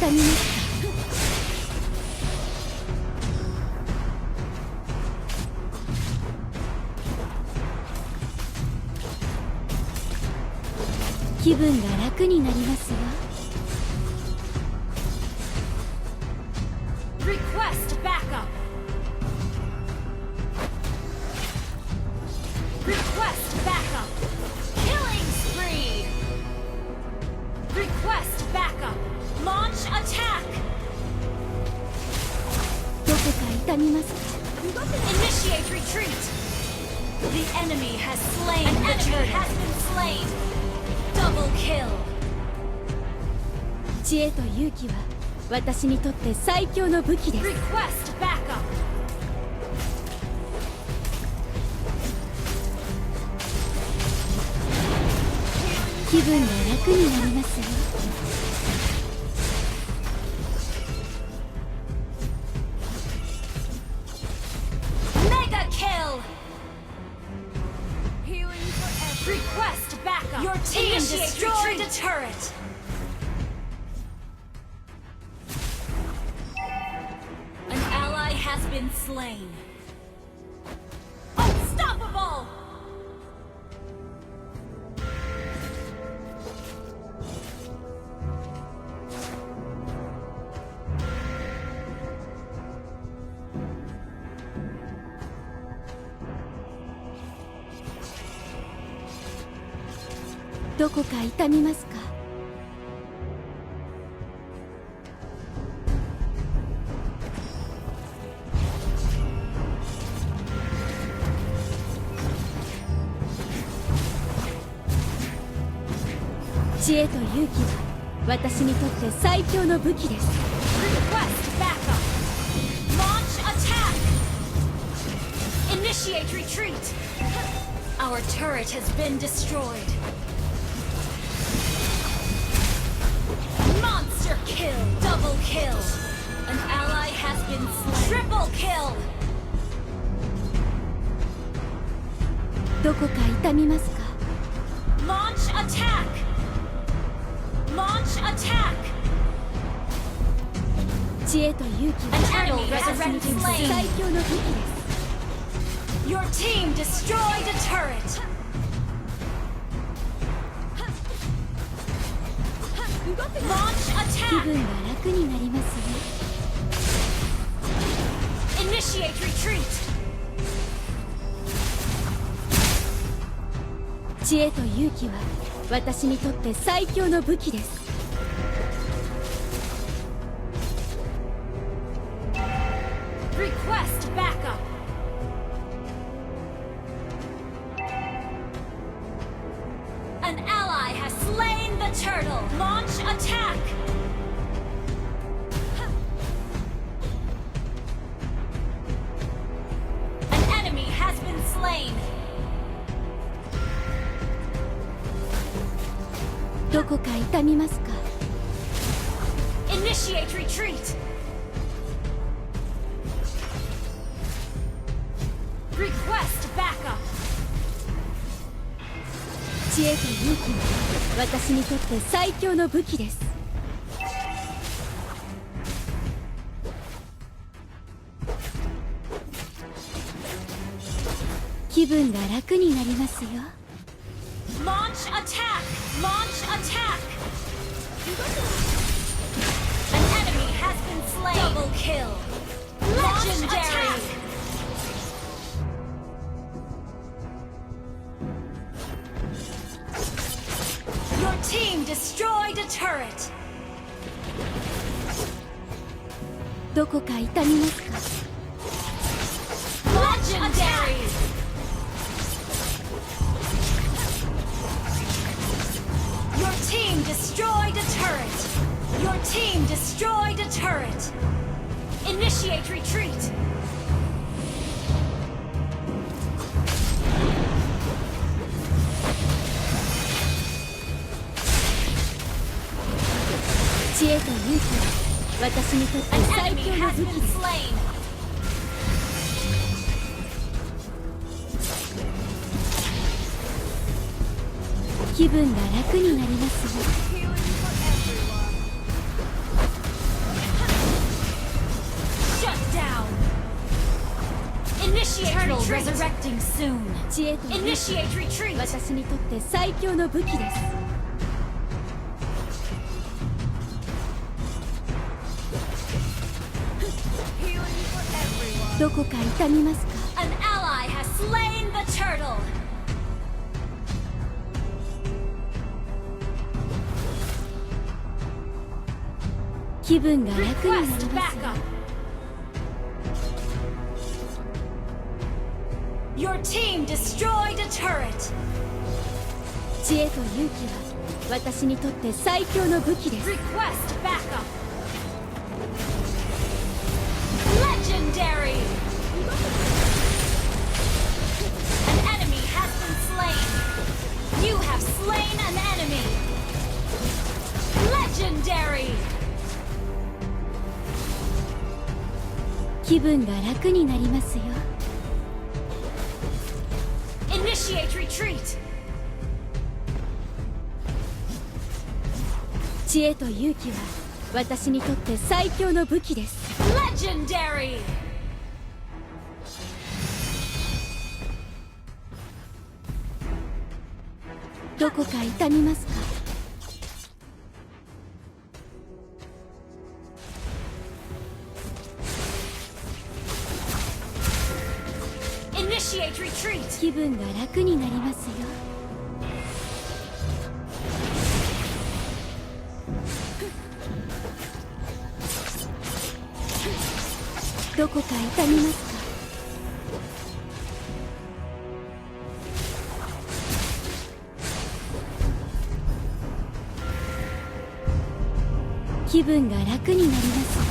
痛みますか？気分が楽になりますよ。Request backup. Request backup. Killing spree. Request backup. Launch attack. どこか痛みますか？ Initiate retreat. The enemy has slain. An enemy has been slain. Double kill. 知恵と勇気は私にとって最強の武器です。 Request backup. 気分が楽になりますよ。Mega kill. Request backup. Your team destroyed a turret. An ally has been slain. Unstoppable. どこか痛みますか？知恵と勇気は私にとって最強の武器です。 Request backup. Launch attack. Initiate retreat. Our turret has been destroyed. Monster kill. Double kill. An ally has been slain. Triple kill. どこか痛みますか？ Launch attack. Launch attack. 知恵と勇気は An enemy has 私に been とって最 slain. 強の武器です。 Your team destroyed a turret. Launch 気 attack. 分が楽になりますね。 Initiate retreat. 知恵と勇気は私にとって最強の武器です。 Request backup. An ally has slain the turtle. Launch attack. An enemy has been slain. どこか痛みますか？ Initiate retreat. Request backup. 知恵と勇気は私にとって最強の武器です。 気分が楽になりますよ。 Launch attack! Launch attack! An enemy has been slain. Double kill. Legendary. Your team destroyed a turret. どこか痛みますか？ Legendary. Your team destroyed a turret. Your team destroyed a turret. Initiate retreat.知恵と勇気は私にとって An 最 enemy 強の has 武器 been です。 slain. 気分が楽になりますよ。retreat. Resurrecting soon. 知恵と勇気 Initiate retreat. 私にとって最強の武器です。 どこか痛みますか？ An ally has slain the turtle. 気分が楽になり Request ますよ。 backup. Your team destroyed a turret. 知恵と勇気は私にとって最強の武器です。 Request backup. Legendary. An enemy has been slain. You have slain an enemy. Legendary. 気分が楽になりますよ。 Initiate retreat. 知恵と勇気は私にとって最強の武器です。 Legendary. どこか痛みますか？ Initiate retreat. 気分が楽になりますよ。 どこか痛みますか？ 気分が楽になりますよ。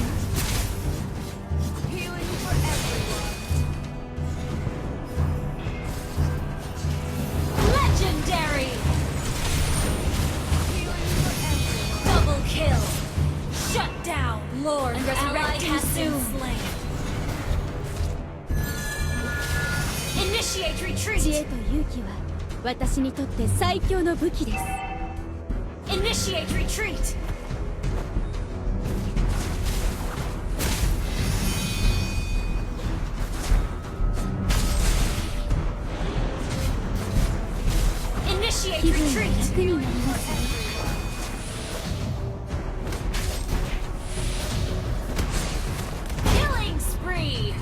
Healing for everyone. Legendary. Healing for everyone. Double kill. Shut down. Lord and resurrecting soon. Initiate 知 retreat. 恵と勇気は私にとって最強の武器です。 Initiate retreat. Initiate 気分が retreat. 楽になりますよ。 Killing spree.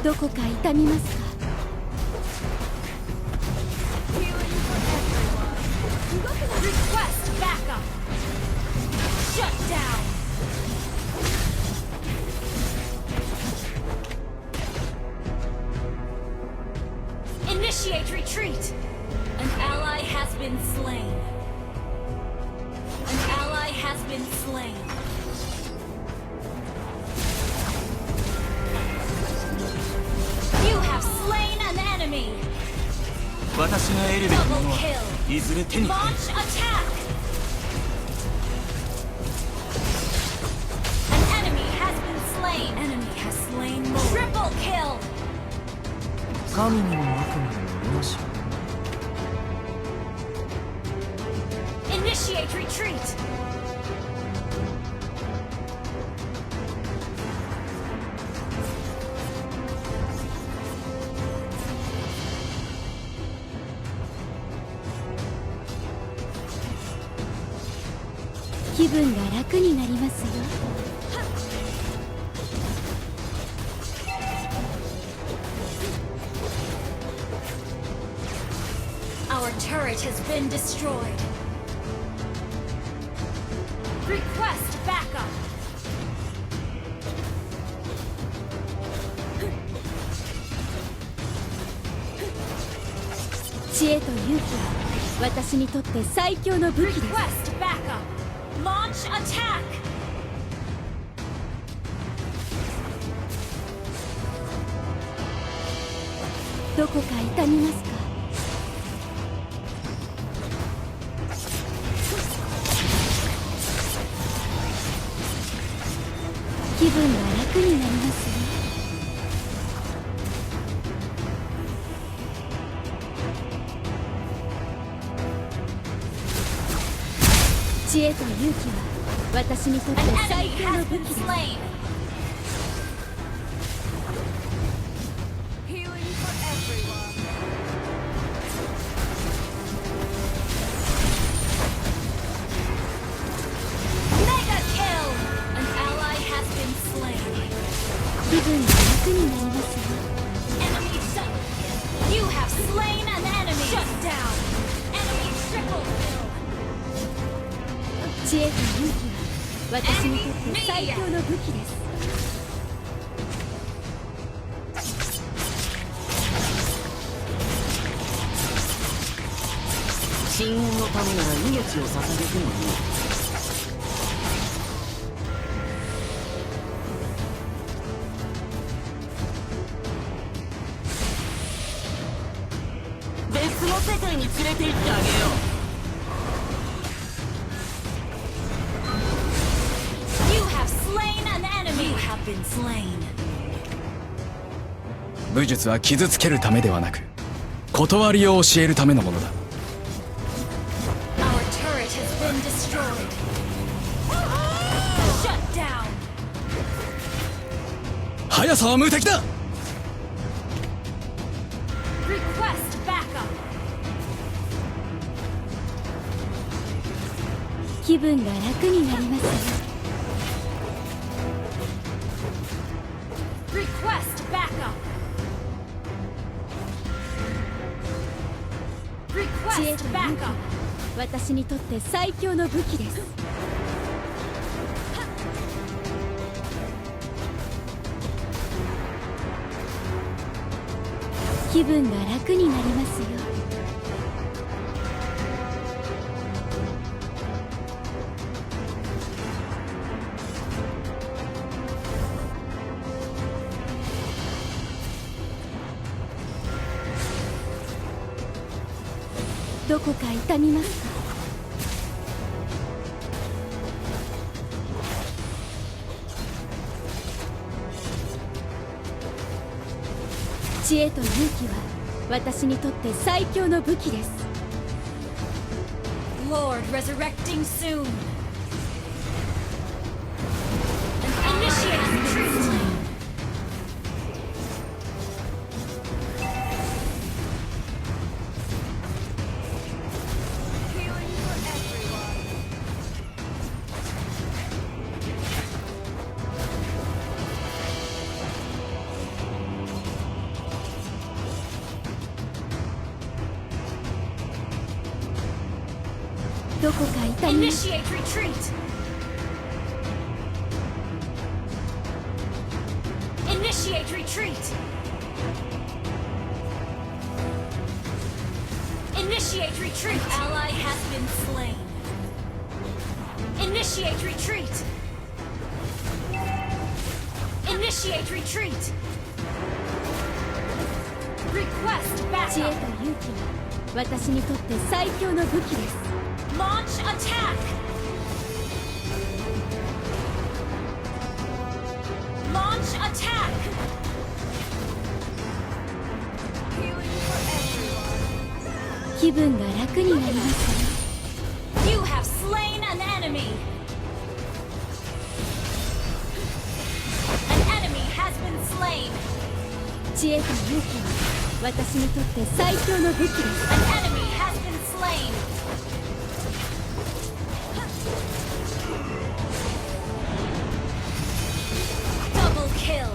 どこか痛みますか？ Healing for everyone. Request backup. Shut down. Initiate retreat. An ally has been slain. An ally has been slain. You have slain an enemy. 私が得るべきもの Double は kill. いずれ手に入る。 Launch attack. An enemy has been slain. Enemy has slain more. Triple kill. 神にも悪魔にも同じ。 Initiate retreat.「気分が楽になりますよ。 Our turret has been destroyed. Request backup. 知恵と勇気は私にとって最強の武器です。 Request backup. Launch attack. どこか痛みますか？ 気分が楽になりますよ。 知恵と勇気は私にとって An 最 enemy 強の has 武 been 器です。 slain. 武器です。深淵のためなら命を捧げてもいい。別の世界に連れて行ってあげよう。You have slain an enemy. You have been slain. 武術は傷つけるためではなく、断りを教えるためのものだ。Our turret has been destroyed. Shut down. 速さは無敵だ。 Request backup. 気分が楽になりますよ。Request backup. 知恵と Request 勇気は backup. 私にとって最強の武器です。気分が楽になりますよ。どこか痛みますか？知恵と勇気は私にとって最強の武器です。 Lord resurrecting soon. Initiate retreat. Healing for everyone. どこか痛みます。 Initiate retreat. Initiate retreat. Initiate retreat. Ally has been slain. Initiate retreat. Initiate retreat. Request 知恵と backup. 勇気は私にとって最強の武器です。 Launch attack. Launch attack. Healing for everyone. 気分が楽になりますよ。 You have slain an enemy. An enemy has been slain. 知恵と勇気は私にとって最強の武器です。 An enemy has been slain. Double kill.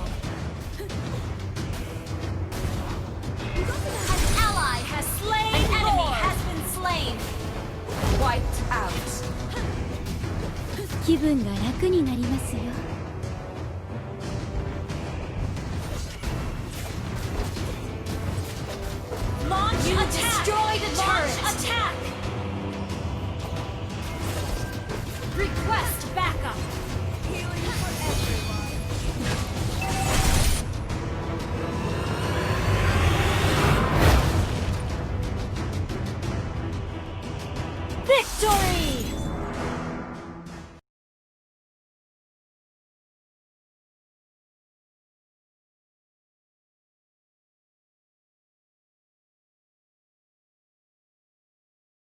An ally has slain. An enemy has been slain. Wiped out. 気分が楽になりますよ。 Launch You attack. destroy the Launch turret. attack. Request